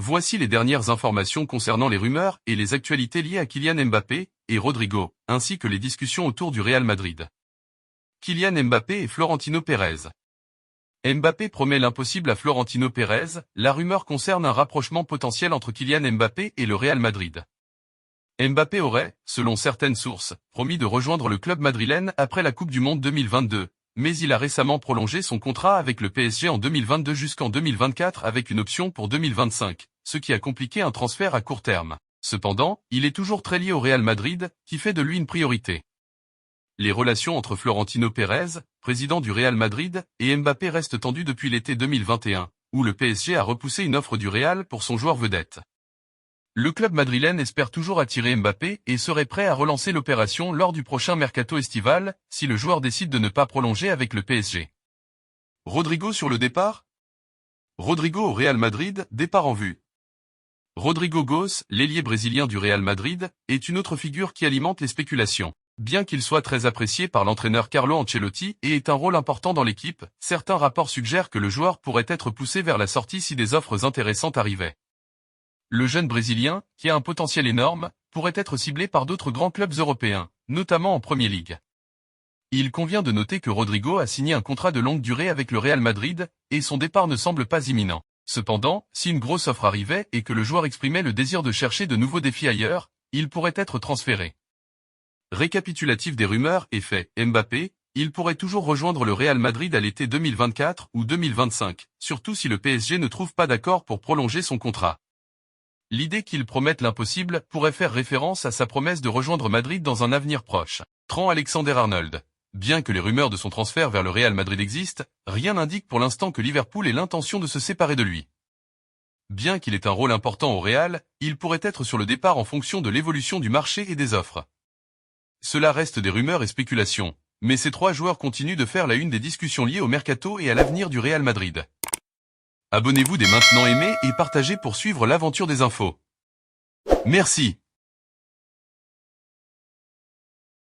Voici les dernières informations concernant les rumeurs et les actualités liées à Kylian Mbappé et Rodrigo, ainsi que les discussions autour du Real Madrid. Kylian Mbappé et Florentino Pérez. Mbappé promet l'impossible à Florentino Pérez. La rumeur concerne un rapprochement potentiel entre Kylian Mbappé et le Real Madrid. Mbappé aurait, selon certaines sources, promis de rejoindre le club madrilène après la Coupe du Monde 2022, mais il a récemment prolongé son contrat avec le PSG en 2022 jusqu'en 2024 avec une option pour 2025, ce qui a compliqué un transfert à court terme. Cependant, il est toujours très lié au Real Madrid, qui fait de lui une priorité. Les relations entre Florentino Pérez, président du Real Madrid, et Mbappé restent tendues depuis l'été 2021, où le PSG a repoussé une offre du Real pour son joueur vedette. Le club madrilène espère toujours attirer Mbappé et serait prêt à relancer l'opération lors du prochain mercato estival, si le joueur décide de ne pas prolonger avec le PSG. Rodrigo sur le départ? Rodrigo au Real Madrid, départ en vue. Rodrigo Goes, l'ailier brésilien du Real Madrid, est une autre figure qui alimente les spéculations. Bien qu'il soit très apprécié par l'entraîneur Carlo Ancelotti et ait un rôle important dans l'équipe, certains rapports suggèrent que le joueur pourrait être poussé vers la sortie si des offres intéressantes arrivaient. Le jeune Brésilien, qui a un potentiel énorme, pourrait être ciblé par d'autres grands clubs européens, notamment en Premier League. Il convient de noter que Rodrigo a signé un contrat de longue durée avec le Real Madrid, et son départ ne semble pas imminent. Cependant, si une grosse offre arrivait et que le joueur exprimait le désir de chercher de nouveaux défis ailleurs, il pourrait être transféré. Récapitulatif des rumeurs et faits, Mbappé, il pourrait toujours rejoindre le Real Madrid à l'été 2024 ou 2025, surtout si le PSG ne trouve pas d'accord pour prolonger son contrat. L'idée qu'il promette l'impossible pourrait faire référence à sa promesse de rejoindre Madrid dans un avenir proche. Trent Alexander-Arnold. Bien que les rumeurs de son transfert vers le Real Madrid existent, rien n'indique pour l'instant que Liverpool ait l'intention de se séparer de lui. Bien qu'il ait un rôle important au Real, il pourrait être sur le départ en fonction de l'évolution du marché et des offres. Cela reste des rumeurs et spéculations, mais ces trois joueurs continuent de faire la une des discussions liées au mercato et à l'avenir du Real Madrid. Abonnez-vous dès maintenant, aimez et partagez pour suivre l'aventure des infos. Merci.